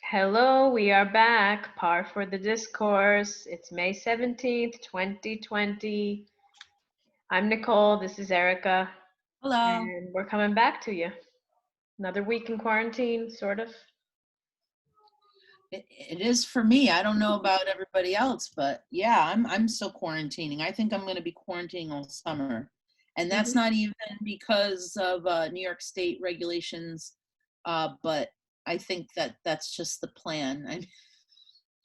Hello, we are back. Par for the Discourse. It's May 17th, 2020. I'm Nicole. This is Erica. Hello. And we're coming back to you. Another week in quarantine, sort of. It is for me. I don't know about everybody else, but yeah, I'm still quarantining. I think I'm going to be quarantining all summer. And that's not even because of New York State regulations, but I think that's just the plan.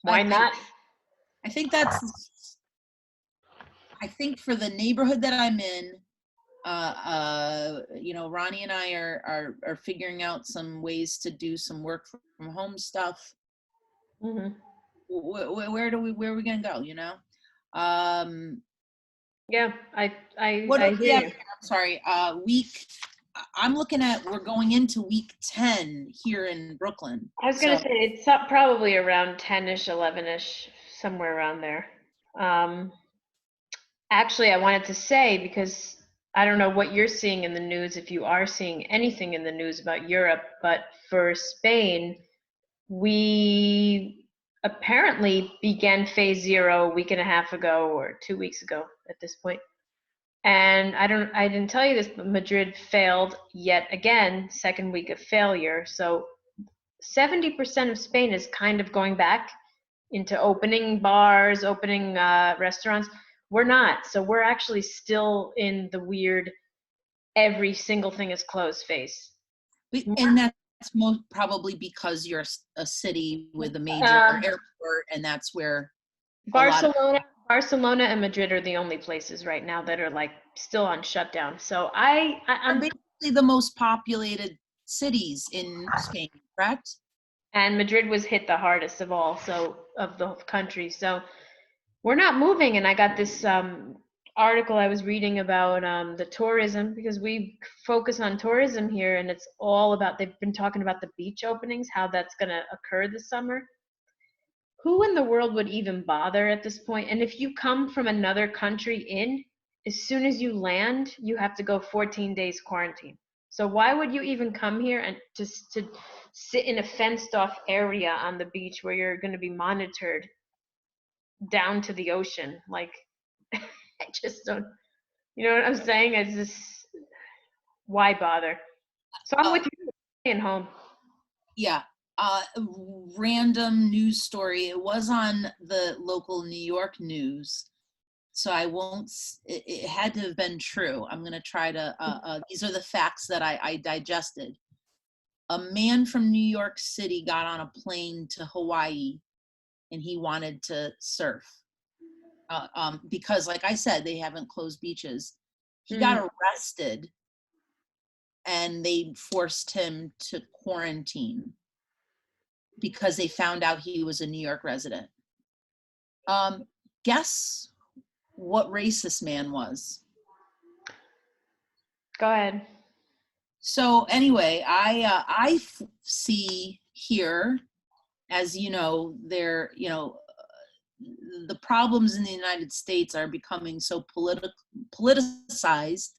Why not? I think for the neighborhood that I'm in, Ronnie and I are figuring out some ways to do some work from home stuff. Mm-hmm. Where are we gonna go? Yeah, I hear you. I'm sorry. I'm looking at, we're going into week 10 here in Brooklyn. I was gonna say it's up probably around 10ish, 11ish, somewhere around there. Actually, I wanted to say, because I don't know what you're seeing in the news, if you are seeing anything in the news about Europe, but for Spain, we apparently began phase 0 a week and a half ago or 2 weeks ago at this point. And I didn't tell you this, but Madrid failed yet again, second week of failure. So 70% of Spain is kind of going back into opening bars, opening restaurants. We're not. So we're actually still in the weird every single thing is closed phase. And that's most probably because you're a city with a major airport, and that's where Barcelona and Madrid are the only places right now that are like still on shutdown. So I'm basically the most populated cities in Spain, correct? And Madrid was hit the hardest of all, so of the country. So we're not moving. And I got this article I was reading about the tourism, because we focus on tourism here, and it's all about, they've been talking about the beach openings, how that's going to occur this summer. Who in the world would even bother at this point? And if you come from another country in, as soon as you land, you have to go 14 days quarantine. So why would you even come here and just to sit in a fenced off area on the beach where you're going to be monitored down to the ocean? Like, I just don't, you know what I'm saying? It's just, why bother? So I'm with you, staying home. Yeah. Random news story. It was on the local New York news, so I won't, it had to have been true. I'm going to try to, these are the facts that I digested. A man from New York City got on a plane to Hawaii, and he wanted to surf. Because like I said, they haven't closed beaches. He got arrested, and they forced him to quarantine because they found out he was a New York resident. Guess what race this man was? Go ahead. So anyway, I see here, as you know, the problems in the United States are becoming so politicized.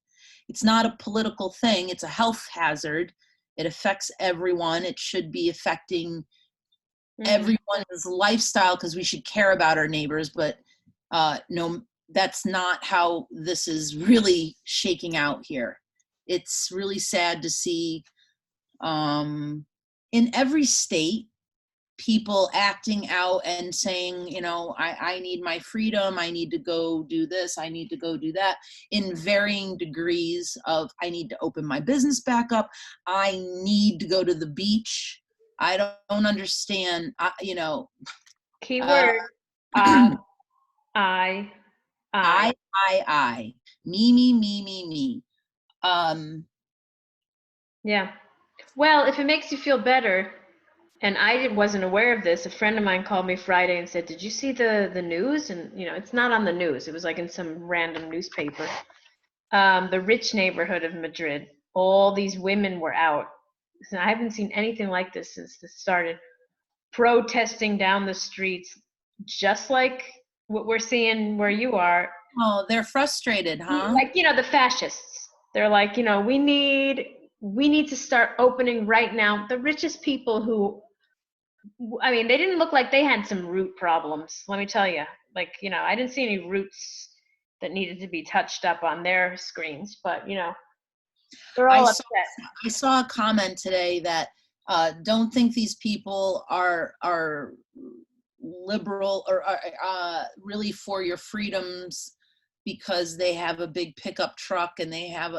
It's not a political thing. It's a health hazard. It affects everyone. It should be affecting everyone's lifestyle, because we should care about our neighbors. But no, that's not how this is really shaking out here. It's really sad to see in every state people acting out and saying, I need my freedom, I need to go do this, I need to go do that, in varying degrees of, I need to open my business back up, I need to go to the beach. I don't understand, Keyword, I. Me. Yeah. Well, if it makes you feel better, and I wasn't aware of this, a friend of mine called me Friday and said, did you see the news? And, it's not on the news. It was like in some random newspaper. The rich neighborhood of Madrid, all these women were out. So I haven't seen anything like this since this started. Protesting down the streets, just like what we're seeing where you are. Oh, they're frustrated, huh? Like, the fascists. They're like, we need we need to start opening right now. The richest people who, I mean, they didn't look like they had some root problems. Let me tell you, like, I didn't see any roots that needed to be touched up on their screens, but they're all upset. I saw a comment today that don't think these people are liberal or really for your freedoms because they have a big pickup truck and they have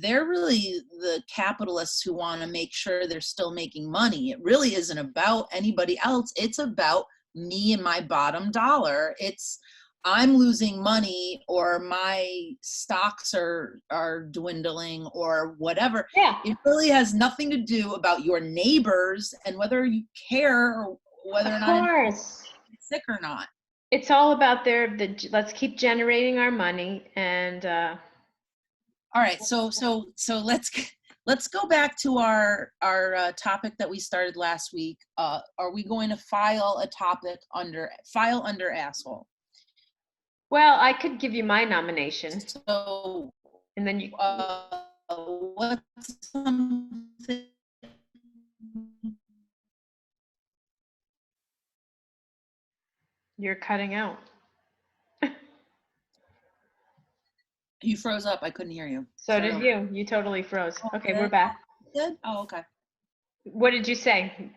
they're really the capitalists who want to make sure they're still making money. It really isn't about anybody else. It's about me and my bottom dollar. I'm losing money or my stocks are dwindling or whatever. Yeah. It really has nothing to do about your neighbors and whether you care or whether or not you're sick or not. It's all about let's keep generating our money and all right, so let's go back to our topic that we started last week. Are we going to file under asshole? Well, I could give you my nomination. So, and then you. What's something? You're cutting out. You froze up. I couldn't hear you. So did you. You totally froze. Okay, we're back. Good? Oh, okay. What did you say?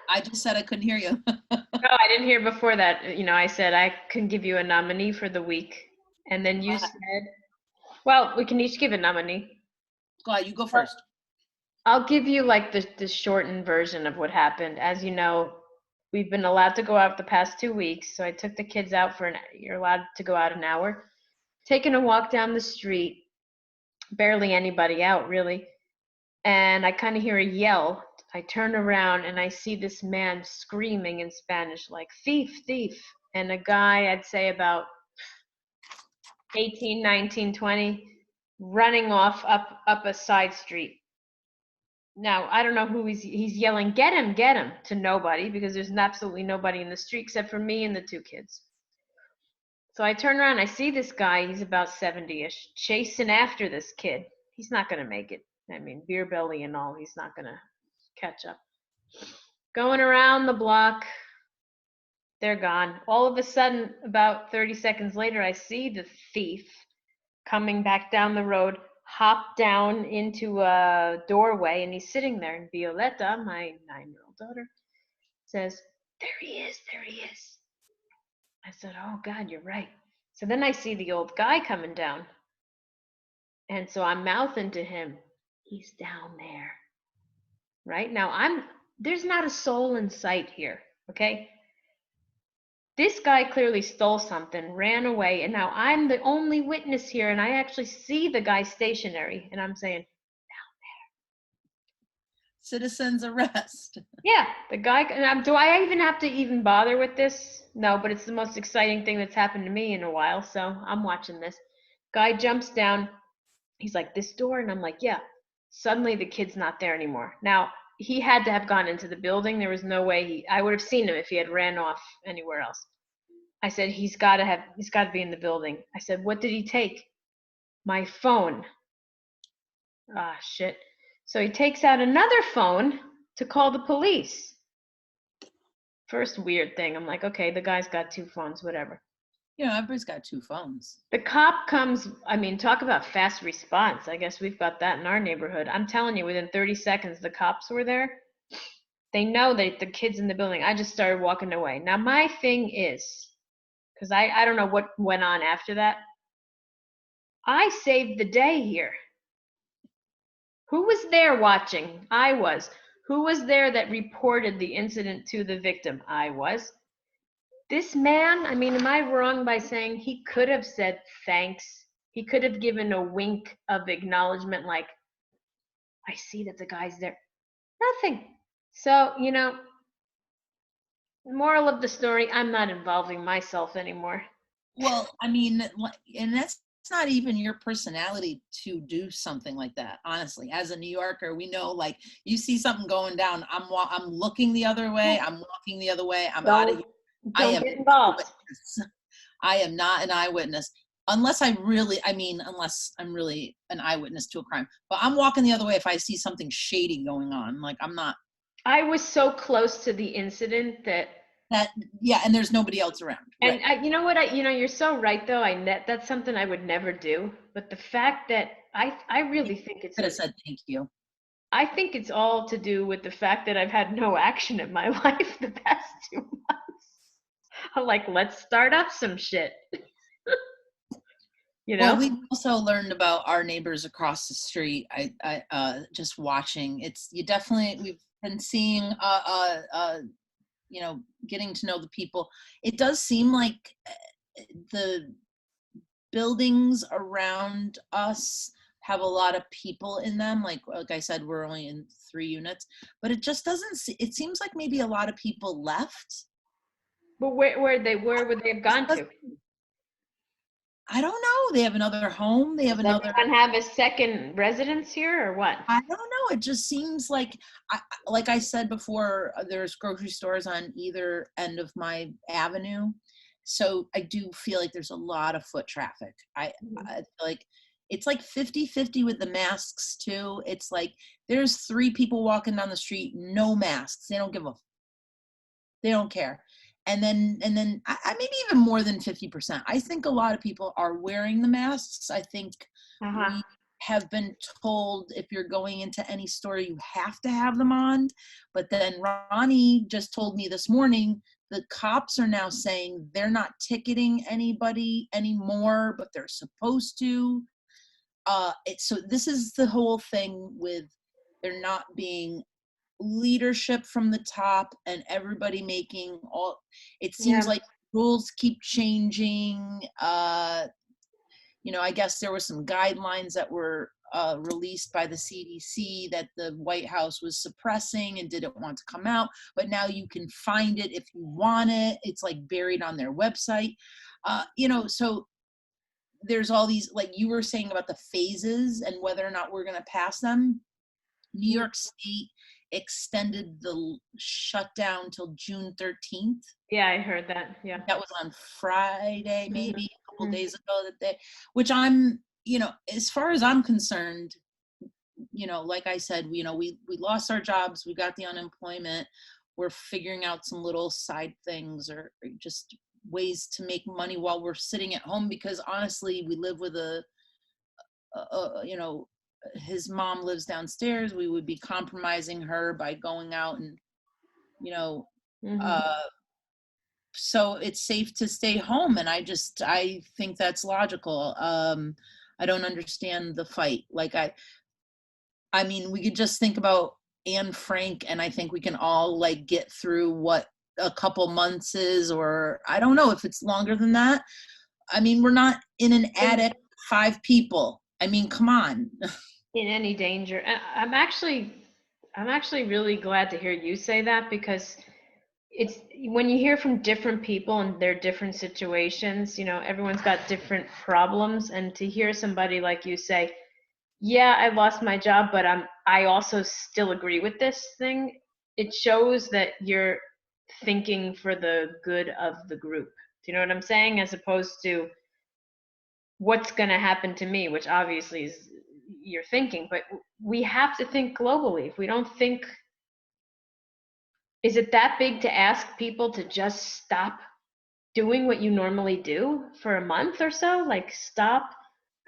I just said I couldn't hear you. No, I didn't hear before that. I said I can give you a nominee for the week. And then you said, well, we can each give a nominee. Go ahead, you go first. I'll give you like the shortened version of what happened. As you know, we've been allowed to go out the past 2 weeks. So I took the kids out you're allowed to go out an hour. Taking a walk down the street, barely anybody out really. And I kind of hear a yell. I turn around and I see this man screaming in Spanish, like, thief, thief. And a guy, I'd say about 18, 19, 20, running off up a side street. Now, I don't know who he's yelling, get him, to nobody, because there's absolutely nobody in the street except for me and the 2 kids. So I turn around, I see this guy, he's about 70-ish, chasing after this kid. He's not going to make it. I mean, beer belly and all, he's not going to catch up. Going around the block, they're gone. All of a sudden, about 30 seconds later, I see the thief coming back down the road, hop down into a doorway, and he's sitting there. And Violetta, my 9-year-old daughter, says, there he is. I said, oh, God, you're right. So then I see the old guy coming down. And so I'm mouthing to him, he's down there. Right? Now, there's not a soul in sight here, okay? This guy clearly stole something, ran away, and now I'm the only witness here, and I actually see the guy stationary, and I'm saying, down there. Citizen's arrest. Yeah, the guy, do I even have to bother with this? No, but it's the most exciting thing that's happened to me in a while, so I'm watching this. Guy jumps down, he's like, this door? And I'm like, yeah. Suddenly the kid's not there anymore. Now, he had to have gone into the building. There was no way I would have seen him if he had ran off anywhere else. I said, he's got to be in the building. I said, what did he take? My phone. Ah, shit. So he takes out another phone to call the police. First weird thing. I'm like, okay, the guy's got 2 phones, whatever. Everybody's got 2 phones. The cop comes, talk about fast response. I guess we've got that in our neighborhood. I'm telling you, within 30 seconds, the cops were there. They know that the kid's in the building. I just started walking away. Now, my thing is, because I don't know what went on after that, I saved the day here. Who was there watching? I was. Who was there that reported the incident to the victim? I was. This man, am I wrong by saying he could have said thanks? He could have given a wink of acknowledgement like, I see that the guy's there. Nothing. So, moral of the story, I'm not involving myself anymore. Well, and that's not even your personality to do something like that. Honestly, as a New Yorker, we know, like, you see something going down, I'm looking the other way, I'm walking the other way, I'm out of here. Don't get involved. I am not an eyewitness. unless I'm really an eyewitness to a crime. But I'm walking the other way if I see something shady going on. Like I'm not I was so close to the incident that, that. Yeah, and there's nobody else around. and Right. you know what, you're so right though. That's something I would never do. But the fact that I really think Could have said thank you. I think it's all to do with the fact that I've had no action in my life the past 2 months. I'm like, let's start up some shit, you Well, know? we also learned about our neighbors across the street. Just watching. We've been seeing getting to know the people. It does seem like the buildings around us have a lot of people in them. Like I said, we're only in 3 units, but it just doesn't it seems like maybe a lot of people left. But where would they have gone to? I don't know. They have another home. They have Does another. everyone have a second residence here or what? I don't know. It just seems like I said before, there's grocery stores on either end of my avenue. So I do feel like there's a lot of foot traffic. I feel like it's like 50-50 with the masks too. It's like there's 3 people walking down the street, no masks. They don't care. And then maybe even more than 50%. I think a lot of people are wearing the masks. I think Uh-huh. we have been told if you're going into any store, you have to have them on. But then Ronnie just told me this morning, the cops are now saying they're not ticketing anybody anymore, but they're supposed to. So this is the whole thing with there not being leadership from the top and everybody making it seems Yeah. like rules keep changing. I guess there were some guidelines that were released by the CDC that the White House was suppressing and didn't want to come out, but now you can find it if you want it. It's like buried on their website. So there's all these, like you were saying about the phases and whether or not we're going to pass them. New York State extended the shutdown till June 13th. Yeah, I heard that. Yeah. That was on Friday, maybe a couple Mhm. days ago which as far as I'm concerned, like I said, we lost our jobs, we got the unemployment, we're figuring out some little side things or just ways to make money while we're sitting at home, because honestly, we live with his mom lives downstairs. We would be compromising her by going out and, you know, Mhm. uh, so it's safe to stay home. And I think that's logical. I don't understand the fight. I mean, we could just think about Anne Frank, and I think we can all like get through what a couple months is, or I don't know if it's longer than that. I mean, we're not in an attic, 5 people. I mean, come on. In any danger. I'm actually really glad to hear you say that, because it's when you hear from different people and their different situations, everyone's got different problems, and to hear somebody like you say, yeah, I lost my job, but I also still agree with this thing, it shows that you're thinking for the good of the group. Do you know what I'm saying? As opposed to what's going to happen to me, which obviously is you're thinking, but we have to think globally. If we don't think, is it that big to ask people to just stop doing what you normally do for a month or so? Like stop.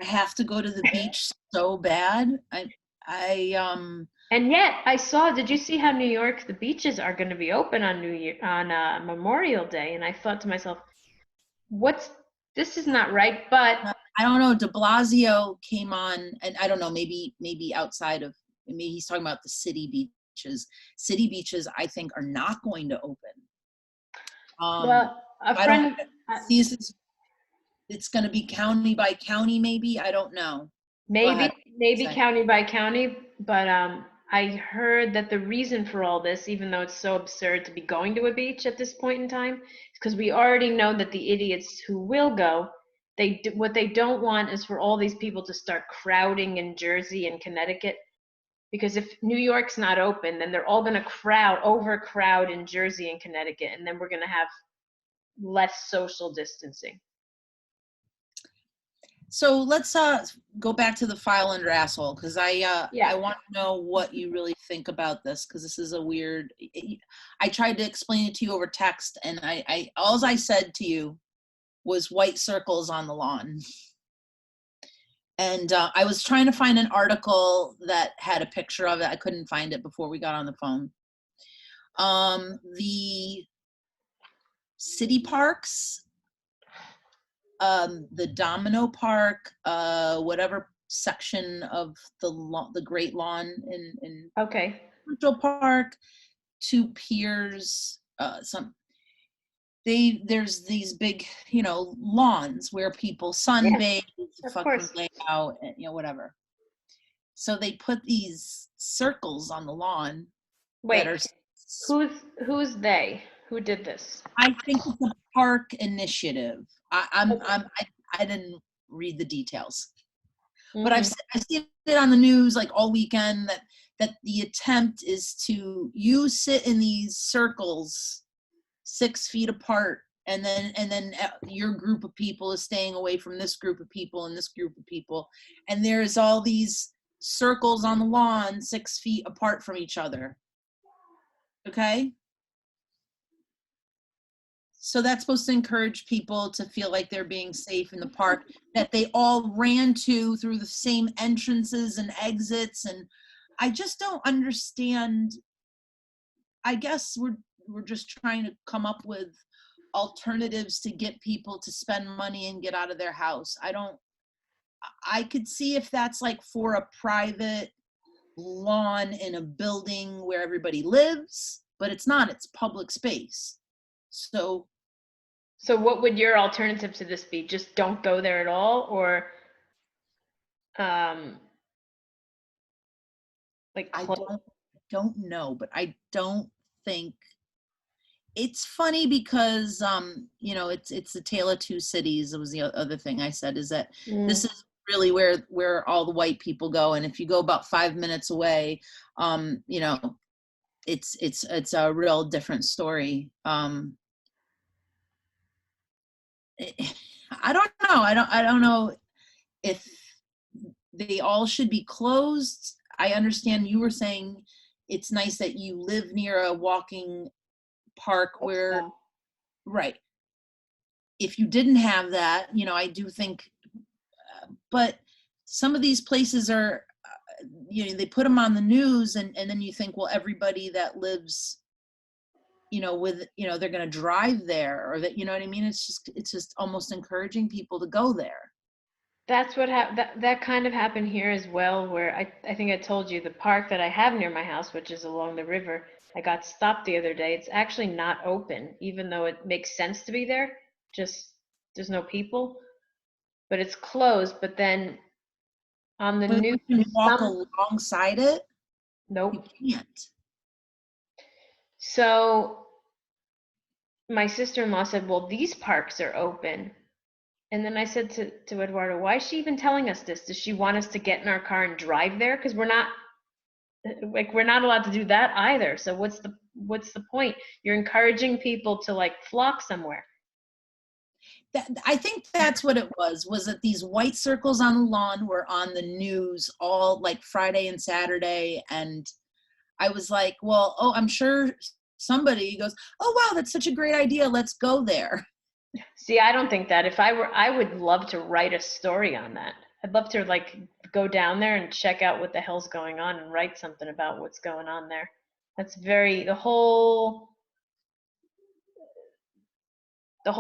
I have to go to the beach so bad. And yet I saw, did you see how New York, the beaches are going to be open on New Year, on Memorial Day? And I thought to myself, what's, this is not right, but I don't know. De Blasio came on, and I don't know, maybe outside of, maybe he's talking about the city beaches. City beaches, I think, are not going to open. well, a I don't friend, see it's going to be county by county, maybe. I don't know. Go maybe ahead. maybe Say. county by county, but I heard that the reason for all this, even though it's so absurd to be going to a beach at this point in time, is because we already know that the idiots who will go, what they don't want is for all these people to start crowding in Jersey and Connecticut. Because if New York's not open, then they're all going to overcrowd in Jersey and Connecticut, and then we're going to have less social distancing. So let's go back to the file under asshole, because I Yeah. want to know what you really think about this, because this is a weird. I tried to explain it to you over text, and I all I said to you was white circles on the lawn. And I was trying to find an article that had a picture of it. I couldn't find it before we got on the phone. The city parks, the Domino Park, whatever section of the Great Lawn in Okay. Central Park, two piers, there's these big, lawns where people Yeah, sunbathe, of fucking course. lay out, and whatever. So they put these circles on the lawn that are, Wait, who's they? Who did this? I think it's a park initiative. Okay. I didn't read the details, but Hmm. I've seen it on the news like all weekend that the attempt is to sit in these circles 6 feet apart, and then your group of people is staying away from this group of people and this group of people, and there's all these circles on the lawn 6 feet apart from each other. Okay, so that's supposed to encourage people to feel like they're being safe in the park, that they all ran to through the same entrances and exits. And I just don't understand. I guess we're just trying to come up with alternatives to get people to spend money and get out of their house. I could see if that's like for a private lawn in a building where everybody lives, but it's not, it's public space. So So what would your alternative to this be? Just don't go there at all, or um like I close? don't know, but I don't think it's funny because it's the tale of two cities. It was the other thing I said, is that this Mm. is really where all the white people go, and if you go about 5 minutes away, um you know it's a real different story. I don't know. I don't know if they all should be closed. I understand you were saying it's nice that you live near a walking park where, So, right. If you didn't have that, I do think, but some of these places are, they put them on the news, and then you think, well, everybody that lives, they're going to drive there, or that, you know what I mean? It's just almost encouraging people to go there. that's what that kind of happened here as well, where I think I told you the park that I have near my house, which is along the river, I got stopped the other day. It's actually not open, even though it makes sense to be there. Just there's no people, but it's closed. But then on the But news, you can walk some alongside it. You nope. can't. So my sister-in-law said, "Well, these parks are open." And then I said to Eduardo, "Why is she even telling us this? Does she want us to get in our car and drive there? Because we're not allowed to do that either. So what's the point? You're encouraging people to like flock somewhere." I think that's what it was that these white circles on the lawn were on the news all like Friday and Saturday. And I was like, well, I'm sure somebody goes, oh, wow, that's such a great idea. Let's go there. See, I don't think that. If I were, I would love to write a story on that. I'd love to like go down there and check out what the hell's going on and write something about what's going on there. That's very the whole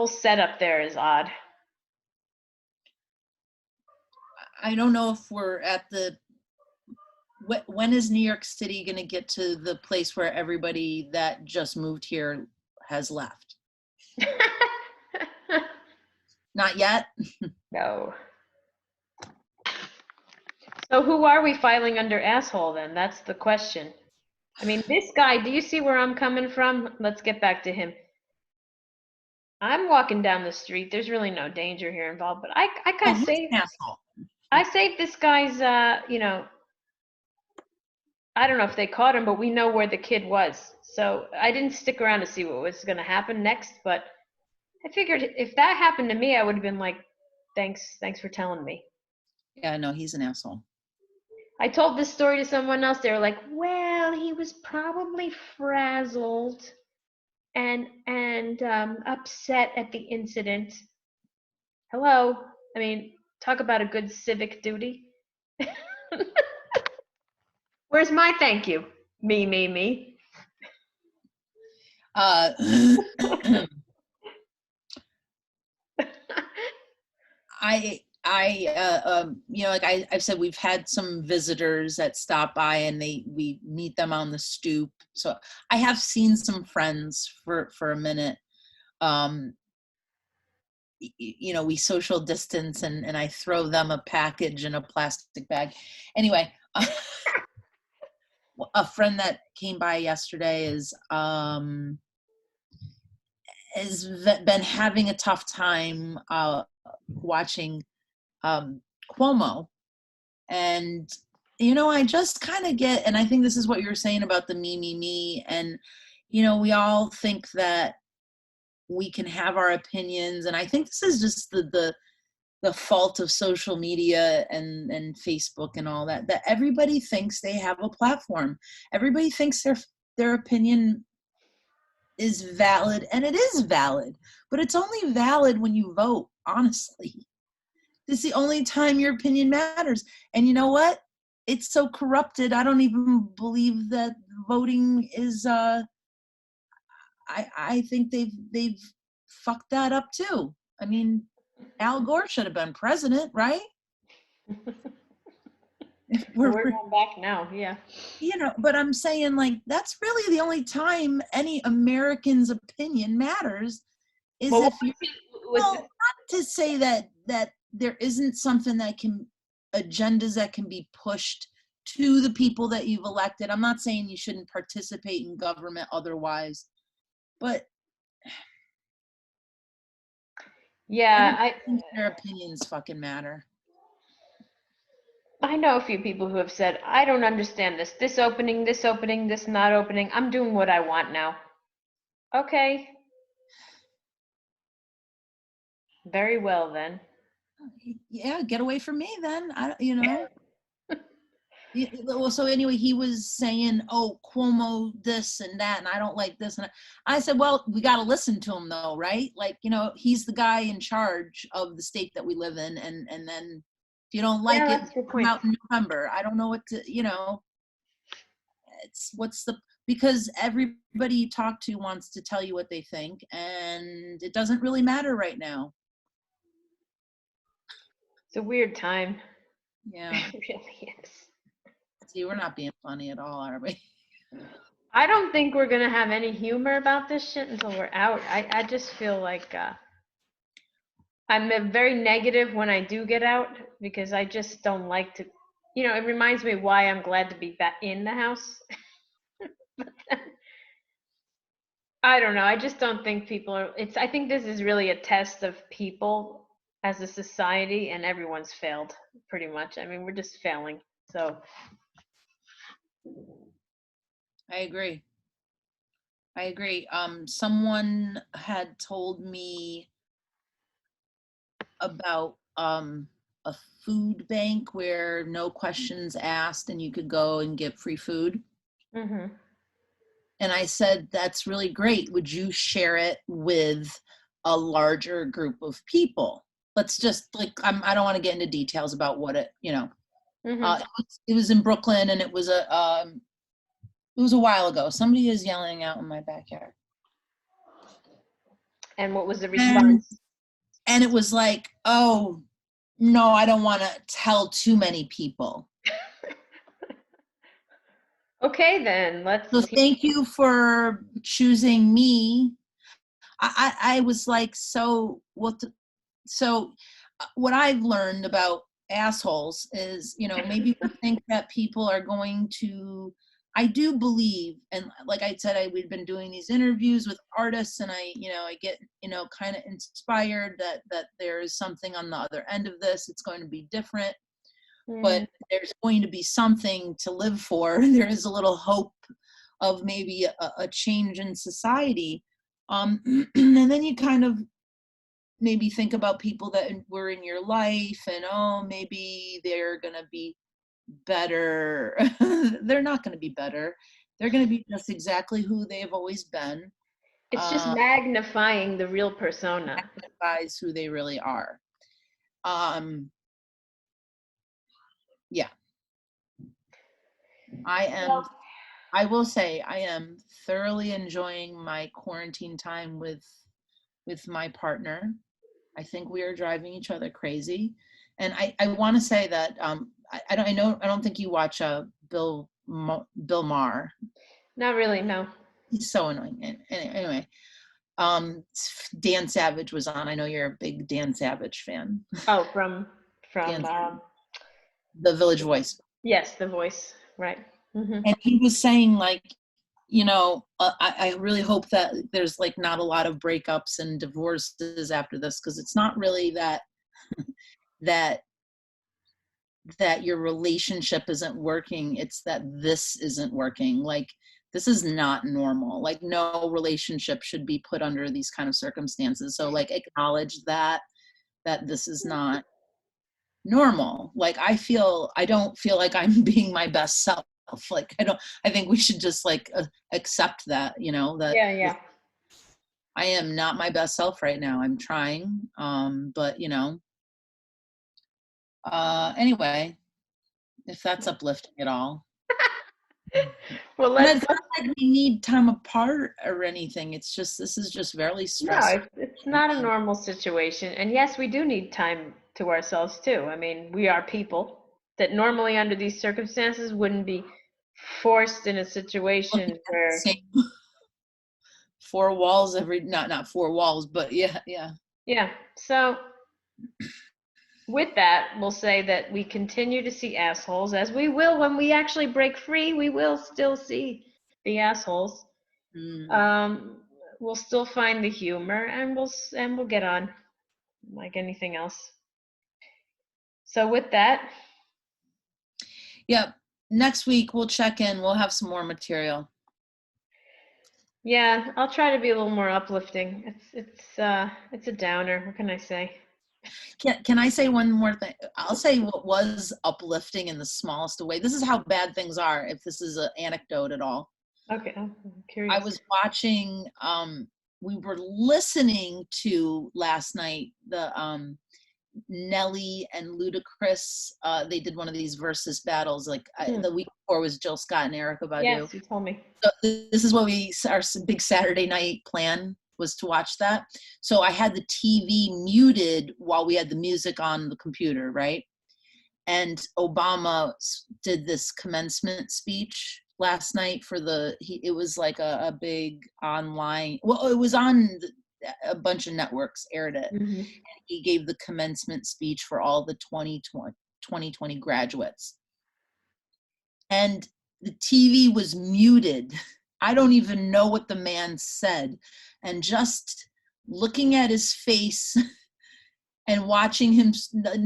setup there is odd. I don't know if we're at when is New York City going to get to the place where everybody that just moved here has left? Not yet. No. So who are we filing under asshole then? That's the question. I mean, this guy, do you see where I'm coming from? Let's get back to him. I'm walking down the street. There's really no danger here involved, but I Oh, kind of he's saved an asshole. I saved this guy's I don't know if they caught him, but we know where the kid was. So I didn't stick around to see what was going to happen next, but I figured if that happened to me, I would have been like, Thanks for telling me. Yeah, no, he's an asshole. I told this story to someone else. They were like, well, he was probably frazzled and upset at the incident. Hello. I mean, talk about a good civic duty. Where's my thank you? Me. Uh, like I've said, we've had some visitors that stop by and we meet them on the stoop. So I have seen some friends for a minute. We social distance and I throw them a package in a plastic bag. Anyway, a friend that came by yesterday has been having a tough time watching Cuomo. And I just kind of get, and I think this is what you're saying about the me, and we all think that we can have our opinions, and I think this is just the fault of social media and Facebook and all that everybody thinks they have a platform. Everybody thinks their opinion is valid, and it is valid, but it's only valid when you vote, honestly. This is the only time your opinion matters. And you know what? It's so corrupted. I don't even believe that voting is I think they've fucked that up too. I mean, Al Gore should have been president, right? We're going back now, yeah. But I'm saying, like, that's really the only time any American's opinion matters is if you not to say that there isn't something agendas that can be pushed to the people that you've elected. I'm not saying you shouldn't participate in government otherwise, but yeah, I think their opinions fucking matter. I know a few people who have said, I don't understand this opening, this not opening. I'm doing what I want now. Okay. Very well then. Yeah, get away from me then. Well, so anyway, he was saying, oh, Cuomo this and that, and I don't like this. And I said, well, we got to listen to him though, right? Like, he's the guy in charge of the state that we live in. And then if you don't like it, come out in November. I don't know what to, because everybody you talk to wants to tell you what they think, and it doesn't really matter right now. It's a weird time. Yeah. It really is. See, we're not being funny at all, are we? I don't think we're going to have any humor about this shit until we're out. I just feel like I'm very negative when I do get out because I just don't like to, it reminds me why I'm glad to be back in the house. But then, I don't know. I just don't think people are, I think this is really a test of people as a society, and everyone's failed pretty much. I mean, we're just failing. So. I agree. Someone had told me about a food bank where no questions asked and you could go and get free food. Mm-hmm. And I said, that's really great. Would you share it with a larger group of people? Let's just I don't want to get into details about what it, Mm-hmm. It was in Brooklyn, and it was a while ago. Somebody is yelling out in my backyard. And what was the response? And it was like, oh, no, I don't want to tell too many people. Okay, then So thank you for choosing me. I was like, so what I've learned about assholes is, maybe we think that people are going to, I do believe, and like I said, we've been doing these interviews with artists, and I get, kind of inspired that there is something on the other end of this. It's going to be different, but there's going to be something to live for. There is a little hope of maybe a change in society. And then you kind of maybe think about people that were in your life and, oh, maybe they're going to be better. They're not going to be better. They're going to be just exactly who they've always been. It's just magnifying the real persona. Magnifies who they really are. Yeah. I will say I am thoroughly enjoying my quarantine time with my partner. I think we are driving each other crazy. And I want to say that I don't think you watch Bill Maher. Not really, no. He's so annoying. Anyway, Dan Savage was on. I know you're a big Dan Savage fan. Oh, from The Village Voice. Yes, The Voice, right. Mm-hmm. And he was saying, like, I really hope that there's like not a lot of breakups and divorces after this, because it's not really that that your relationship isn't working. It's that this isn't working. Like, this is not normal. Like, no relationship should be put under these kind of circumstances. So like, acknowledge that this is not normal. Like, I don't feel like I'm being my best self. Like, I think we should just like accept that, that Yeah. I am not my best self right now. I'm trying. But anyway, if that's uplifting at all. Well, it's not like we need time apart or anything. It's just, this is just very stressful. No, it's not a normal situation. And yes, we do need time to ourselves too. I mean, we are people that normally under these circumstances wouldn't be forced in a situation where four walls not four walls, but yeah. Yeah. So with that, we'll say that we continue to see assholes, as we will when we actually break free. We will still see the assholes. We'll still find the humor, and we'll get on like anything else. So with that, yeah, next week we'll check in. We'll have some more material. Yeah, I'll try to be a little more uplifting. It's a downer. What can I say? Can I say one more thing? I'll say what was uplifting in the smallest way. This is how bad things are, if this is an anecdote at all. Okay, I'm curious. I was watching, we were listening to last night, the Nelly and Ludacris, they did one of these versus battles, like the week before was Jill Scott and Erykah Badu. Yes, you told me. So this is what our big Saturday night plan was, to watch that. So I had the TV muted while we had the music on the computer, right? And Obama did this commencement speech last night for it was like a big online, well, it was on a bunch of networks, aired it. Mm-hmm. And he gave the commencement speech for all the 2020 graduates. And the TV was muted. I don't even know what the man said. And just looking at his face and watching him, I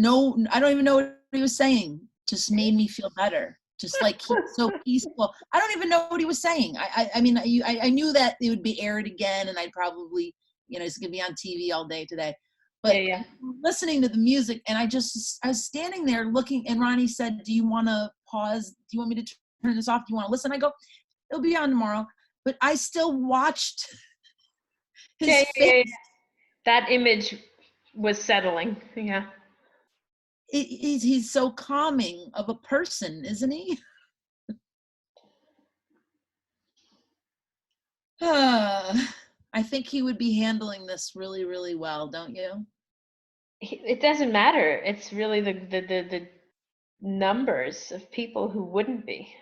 don't even know what he was saying, just made me feel better. Just like, he's so peaceful. I don't even know what he was saying. I mean, I knew that it would be aired again, and I'd probably, it's going to be on TV all day today. But yeah. Listening to the music, and I was standing there looking, and Ronnie said, do you want to pause? Do you want me to turn this off? Do you want to listen? I go, it'll be on tomorrow. But I still watched his face. Yeah. That image was settling. Yeah. He's so calming of a person, isn't he? I think he would be handling this really, really well, don't you? It doesn't matter. It's really the numbers of people who wouldn't be.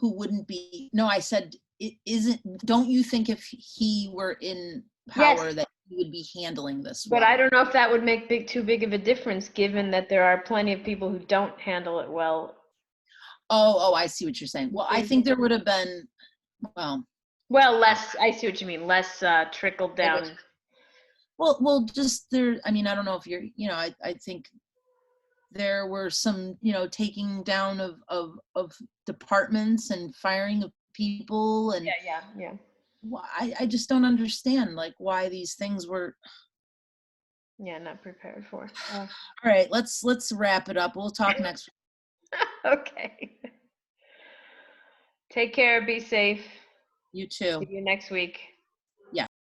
Who wouldn't be? No, I said, it isn't. Don't you think if he were in power, that he would be handling this well? But I don't know if that would make too big of a difference, given that there are plenty of people who don't handle it well. Oh, I see what you're saying. Well, I think there would have been, less. I see what you mean. Less trickled down. Well, just there. I mean, I don't know if you're. I think there were some, taking down of departments and firing of people, and Yeah. I just don't understand like why these things were. Yeah, not prepared for. All right, let's wrap it up. We'll talk next Okay. Take care. Be safe. week. You See too. you next week. Yeah.